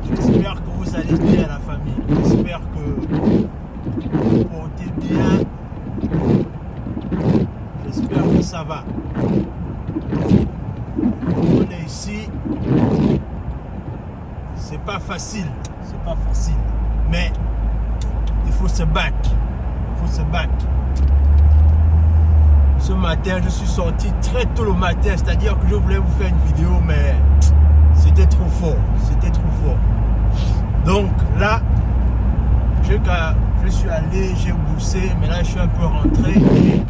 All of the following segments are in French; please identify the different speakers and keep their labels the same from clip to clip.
Speaker 1: J'espère que vous allez bien, la famille. J'espère que vous vous portez bien. J'espère que ça va. On est ici. C'est pas facile. C'est pas facile. Mais il faut se battre. Il faut se battre. Ce matin, je suis sorti très tôt le matin. C'est-à-dire que je voulais vous faire une vidéo, mais c'était trop fort. C'était trop fort. Donc là, je suis allé, j'ai boussé, mais là je suis un peu rentré et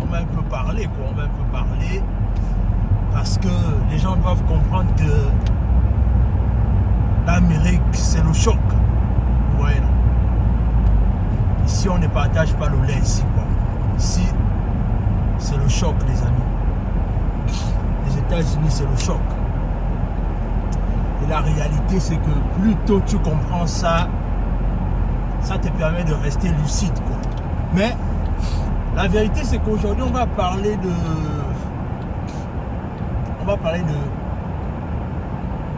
Speaker 1: on va un peu parler, quoi. On va un peu parler parce que les gens doivent comprendre que l'Amérique, c'est le choc. Ouais, non. Ici, on ne partage pas le lait ici, quoi. Ici, c'est le choc, les amis. Les États-Unis, c'est le choc. Et la réalité, c'est que plus tôt tu comprends ça, ça te permet de rester lucide, quoi. Mais la vérité, c'est qu'aujourd'hui, on va parler de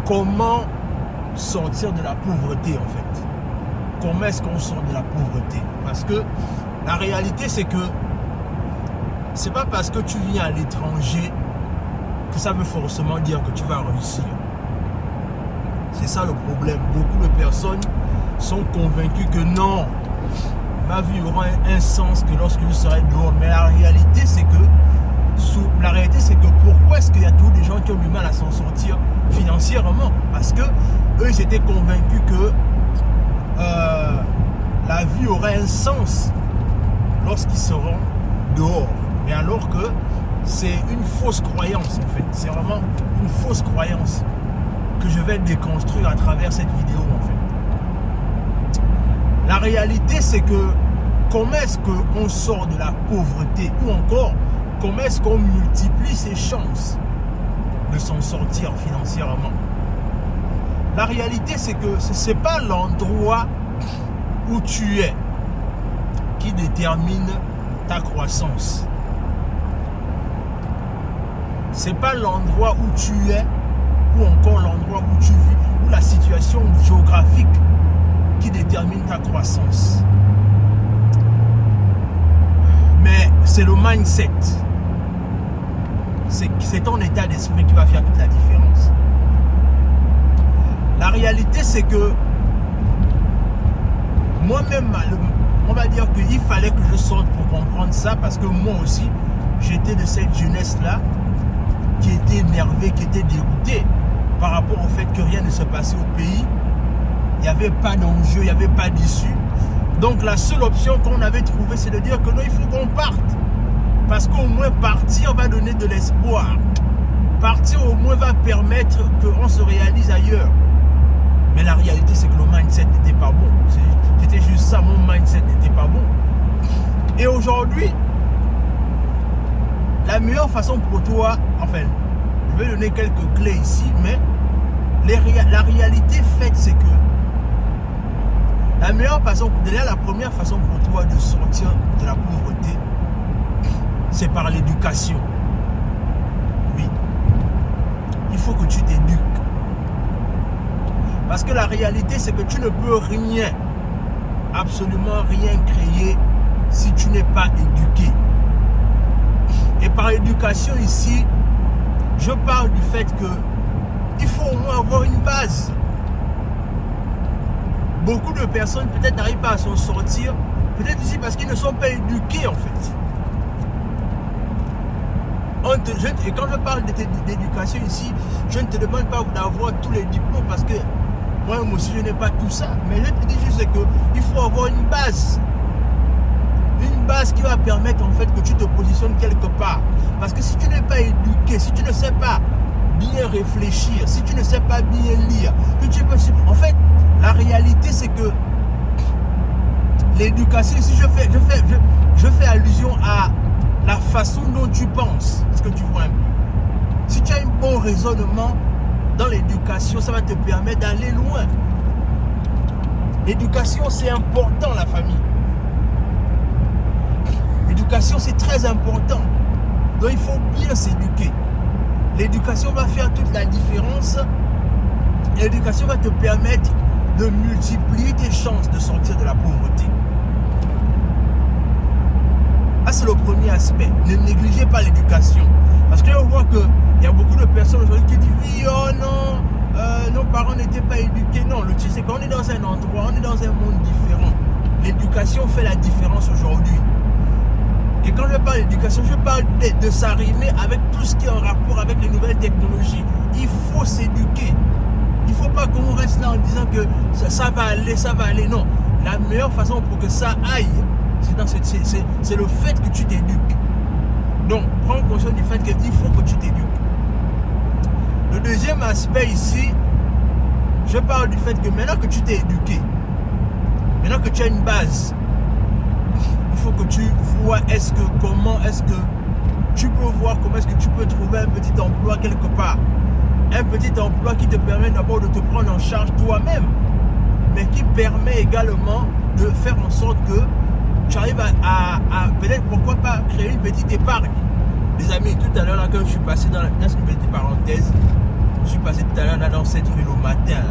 Speaker 1: comment sortir de la pauvreté, en fait. Comment est-ce qu'on sort de la pauvreté? Parce que la réalité, c'est que c'est pas parce que tu viens à l'étranger que ça veut forcément dire que tu vas réussir. C'est ça le problème. Beaucoup de personnes sont convaincues que non, ma vie aura un sens que lorsque je serai dehors. Mais la réalité, c'est que pourquoi est-ce qu'il y a tous des gens qui ont du mal à s'en sortir financièrement? Parce que eux, ils étaient convaincus que la vie aurait un sens lorsqu'ils seront dehors. Mais alors que c'est une fausse croyance, en fait. C'est vraiment une fausse croyance que je vais déconstruire à travers cette vidéo, en fait. La réalité, c'est que comment est-ce qu'on sort de la pauvreté, ou encore comment est-ce qu'on multiplie ses chances de s'en sortir financièrement. La réalité, c'est que ce n'est pas l'endroit où tu es qui détermine ta croissance. Ce n'est pas l'endroit où tu es ou encore l'endroit où tu vis, ou la situation géographique qui détermine ta croissance. Mais c'est le mindset. C'est ton état d'esprit qui va faire toute la différence. La réalité, c'est que moi-même, on va dire qu'il fallait que je sorte pour comprendre ça, parce que moi aussi, j'étais de cette jeunesse-là qui était énervée, qui était dégoûtée par rapport au fait que rien ne se passait au pays. Il n'y avait pas d'enjeu, il n'y avait pas d'issue. Donc la seule option qu'on avait trouvée, c'est de dire que non, il faut qu'on parte. Parce qu'au moins partir va donner de l'espoir. Partir au moins va permettre qu'on se réalise ailleurs. Mais la réalité, c'est que le mindset n'était pas bon. C'était juste ça, mon mindset n'était pas bon. Et aujourd'hui, la meilleure façon pour toi, enfin, je vais donner quelques clés ici, mais la réalité faite, c'est que la meilleure façon, déjà la première façon pour toi de sortir de la pauvreté, c'est par l'éducation. Oui. Il faut que tu t'éduques. Parce que la réalité, c'est que tu ne peux rien, absolument rien créer si tu n'es pas éduqué. Et par éducation ici, je parle du fait que il faut au moins avoir une base. Beaucoup de personnes peut-être n'arrivent pas à s'en sortir, peut-être aussi parce qu'ils ne sont pas éduqués, en fait. Et quand je parle d'éducation ici, je ne te demande pas d'avoir tous les diplômes, parce que moi aussi je n'ai pas tout ça. Mais je te dis juste qu'il faut avoir une base. Une base qui va permettre en fait que tu te positionnes quelque part. Parce que si tu n'es pas éduqué, si tu ne sais pas bien réfléchir, si tu ne sais pas bien lire, en fait, la réalité c'est que l'éducation, ici je fais allusion à la façon dont tu penses. Est-ce que tu vois un peu? Si tu as un bon raisonnement dans l'éducation, ça va te permettre d'aller loin. L'éducation, c'est important, la famille. L'éducation, c'est très important. Donc, il faut bien s'éduquer. l'éducation va faire toute la différence. L'éducation va te permettre de multiplier tes chances de sortir de la pauvreté. Ça, c'est le premier aspect. Ne négligez pas l'éducation. Parce que on voit qu'il y a beaucoup de personnes aujourd'hui qui disent oui, oh non, nos parents n'étaient pas éduqués. Non, le truc c'est qu'on est dans un endroit, on est dans un monde différent. L'éducation fait la différence aujourd'hui. Et quand je parle d'éducation, je parle de s'arrimer avec tout ce qui est en rapport avec les nouvelles technologies. Il faut s'éduquer. Il ne faut pas qu'on reste là en disant que ça va aller, ça va aller. Non, la meilleure façon pour que ça aille, c'est le fait que tu t'éduques. Donc, prends conscience du fait qu'il faut que tu t'éduques. Le deuxième aspect ici, je parle du fait que maintenant que tu t'es éduqué, maintenant que tu as une base, il faut que tu vois comment est-ce que tu peux voir comment est-ce que tu peux trouver un petit emploi quelque part. Un petit emploi qui te permet d'abord de te prendre en charge toi-même, mais qui permet également de faire en sorte que tu arrives à peut-être pourquoi pas créer une petite épargne. Les amis, tout à l'heure là quand je suis passé dans une petite parenthèse, je suis passé tout à l'heure là dans cette rue le matin.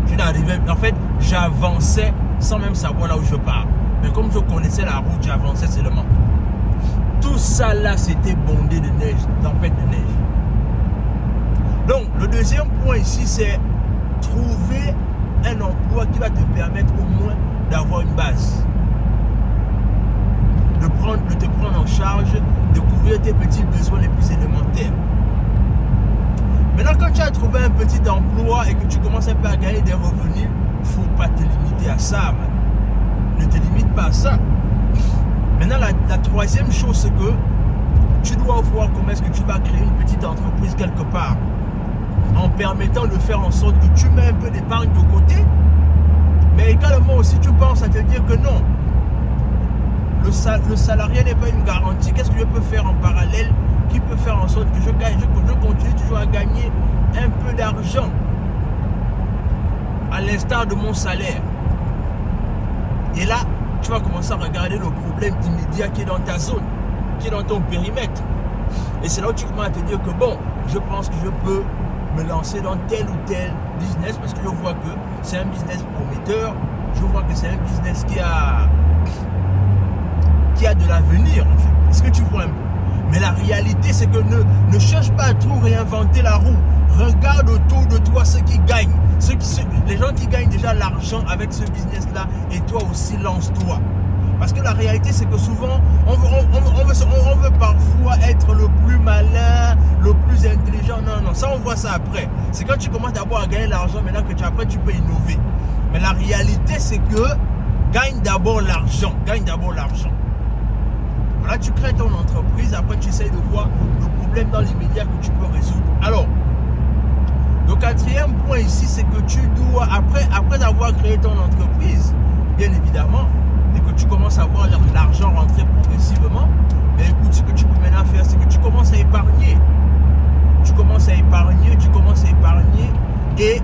Speaker 1: Je n'arrivais, en fait, j'avançais sans même savoir là où je pars. Mais comme je connaissais la route, j'avançais seulement. Tout ça là, c'était bondé de neige, tempête de neige. Donc, le deuxième point ici, c'est trouver un emploi qui va te permettre au moins d'avoir une base. De te prendre en charge, de couvrir tes petits besoins les plus élémentaires. Maintenant, quand tu as trouvé un petit emploi et que tu commences un peu à gagner des revenus, il ne faut pas te limiter à ça. Ne te limite pas à ça. Maintenant, la troisième chose, c'est que tu dois voir comment est-ce que tu vas créer une petite entreprise quelque part. En permettant de faire en sorte que tu mets un peu d'épargne de côté. Mais également aussi, tu penses à te dire que non. Le salarié n'est pas une garantie. Qu'est-ce que je peux faire en parallèle qui peut faire en sorte que je continue toujours à gagner un peu d'argent à l'instar de mon salaire. Et là, tu vas commencer à regarder le problème immédiat qui est dans ta zone, qui est dans ton périmètre. Et c'est là où tu commences à te dire que bon, je pense que je peux me lancer dans tel ou tel business parce que je vois que c'est un business prometteur, je vois que c'est un business qui a de l'avenir en fait. Est-ce que tu vois un peu? Mais la réalité c'est que ne cherche pas à trop réinventer la roue. Regarde autour de toi ceux qui gagnent, les gens qui gagnent déjà l'argent avec ce business là et toi aussi lance-toi. Parce que la réalité c'est que souvent on veut parfois être le plus malin, le plus intelligent. Non, ça on voit ça après. C'est quand tu commences d'abord à gagner l'argent, maintenant que après tu peux innover. Mais la réalité c'est que gagne d'abord l'argent. Voilà, tu crées ton entreprise, après tu essayes de voir le problème dans l'immédiat que tu peux résoudre. Alors, le quatrième point ici, c'est que tu dois, après avoir créé ton entreprise, bien évidemment, et que tu commences à voir l'argent rentrer progressivement, mais écoute, ce que tu peux maintenant faire, c'est que tu commences à épargner. Tu commences à épargner, et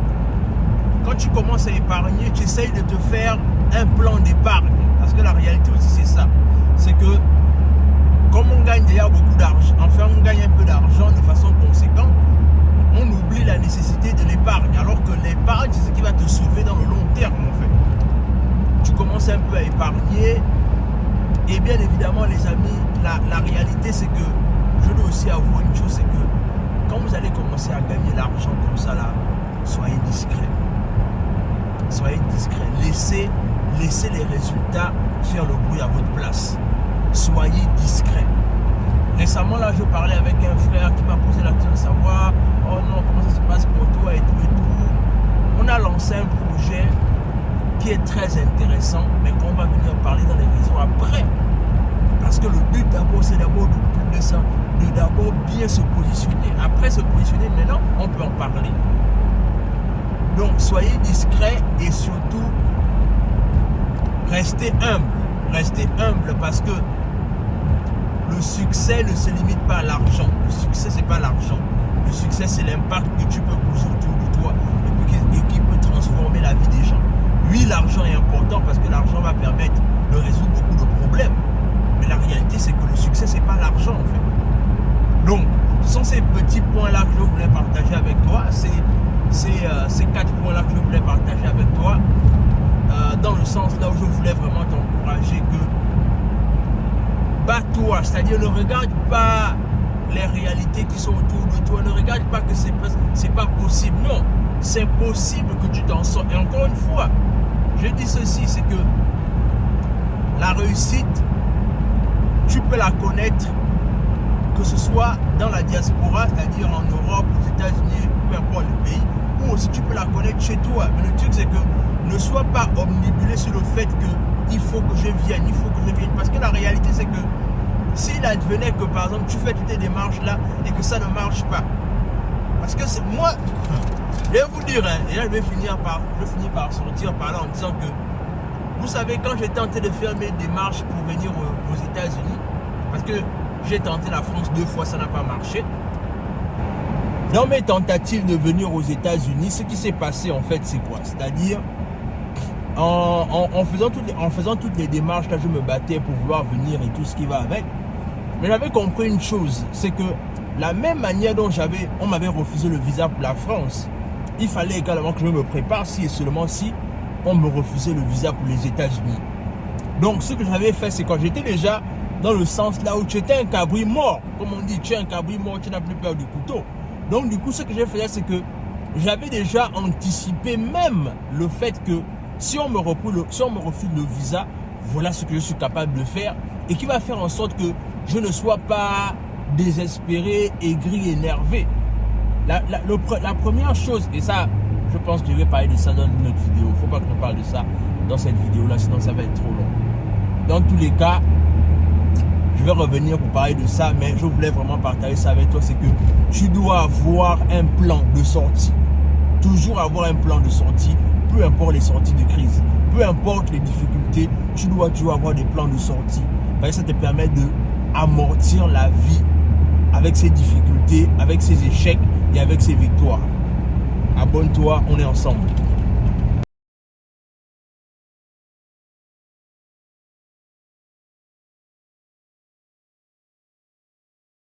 Speaker 1: quand tu commences à épargner, tu essayes de te faire un plan d'épargne. Parce que la réalité aussi, c'est ça. C'est que, comme on gagne déjà beaucoup d'argent, enfin on gagne un peu d'argent de façon conséquente, on oublie la nécessité de l'épargne. Alors que l'épargne, c'est ce qui va te sauver dans le long terme en fait. Tu commences un peu à épargner. Et bien évidemment les amis, la réalité c'est que, je dois aussi avouer une chose, c'est que quand vous allez commencer à gagner l'argent comme ça là, soyez discret. Soyez discret. Laissez les résultats faire le bruit à votre place. Soyez discret. Récemment là, je parlais avec un frère qui m'a posé la question de savoir oh non, comment ça se passe pour toi et tout et tout. On a lancé un projet qui est très intéressant, mais qu'on va venir parler dans les réseaux après. Parce que le but d'abord, c'est d'abord de d'abord bien se positionner. Après se positionner, maintenant, on peut en parler. Donc, soyez discret et surtout, restez humble. Restez humble parce que le succès ne se limite pas à l'argent. Le succès, c'est pas l'argent. Le succès, c'est l'impact que tu peux poser autour de toi et qui peut transformer la vie des gens. Oui, l'argent est important parce que l'argent va permettre de résoudre beaucoup de problèmes. Mais la réalité, c'est que le succès, c'est pas l'argent en fait. Donc, sont ces petits points-là que je voulais partager avec toi. Ces 4 points-là que je voulais partager avec toi. Dans le sens là où je voulais vraiment t'encourager que bats-toi, c'est-à-dire ne regarde pas les réalités qui sont autour de toi, ne regarde pas que c'est pas possible. Non, c'est possible que tu t'en sors. Et encore une fois, je dis ceci, c'est que la réussite, tu peux la connaître que ce soit dans la diaspora, c'est-à-dire en Europe, aux États-Unis, peu importe le pays, ou aussi tu peux la connaître chez toi. Mais le truc, c'est que ne sois pas omnibulé sur le fait qu'il faut que je vienne, il faut que je vienne. Parce que la réalité, c'est que s'il advenait que, par exemple, tu fais toutes tes démarches là et que ça ne marche pas. Parce que c'est moi, je vais vous dire, et là je vais finir par sortir par là en disant que, vous savez, quand j'ai tenté de faire mes démarches pour venir aux États-Unis, parce que j'ai tenté la France 2 fois, ça n'a pas marché. Dans mes tentatives de venir aux États-Unis, ce qui s'est passé en fait, c'est quoi? C'est-à-dire, en faisant toutes les démarches, là, je me battais pour vouloir venir et tout ce qui va avec. Mais j'avais compris une chose, c'est que la même manière dont on m'avait refusé le visa pour la France, il fallait également que je me prépare si et seulement si on me refusait le visa pour les États-Unis. Donc, ce que j'avais fait, c'est quand j'étais déjà dans le sens là où tu étais un cabri mort. Comme on dit, tu es un cabri mort, tu n'as plus peur du couteau. Donc, du coup, ce que j'ai fait, c'est que j'avais déjà anticipé même le fait que si on me refuse le visa, voilà ce que je suis capable de faire et qui va faire en sorte que je ne sois pas désespéré, aigri, énervé. La première chose, et ça, je pense que je vais parler de ça dans une autre vidéo. Il ne faut pas qu'on parle de ça dans cette vidéo-là, sinon ça va être trop long. Dans tous les cas, je vais revenir pour parler de ça, mais je voulais vraiment partager ça avec toi, c'est que tu dois avoir un plan de sortie. Toujours avoir un plan de sortie, peu importe les sorties de crise, peu importe les difficultés, tu dois toujours avoir des plans de sortie. Parce que ça te permet de amortir la vie avec ses difficultés, avec ses échecs et avec ses victoires. Abonne-toi, on est ensemble.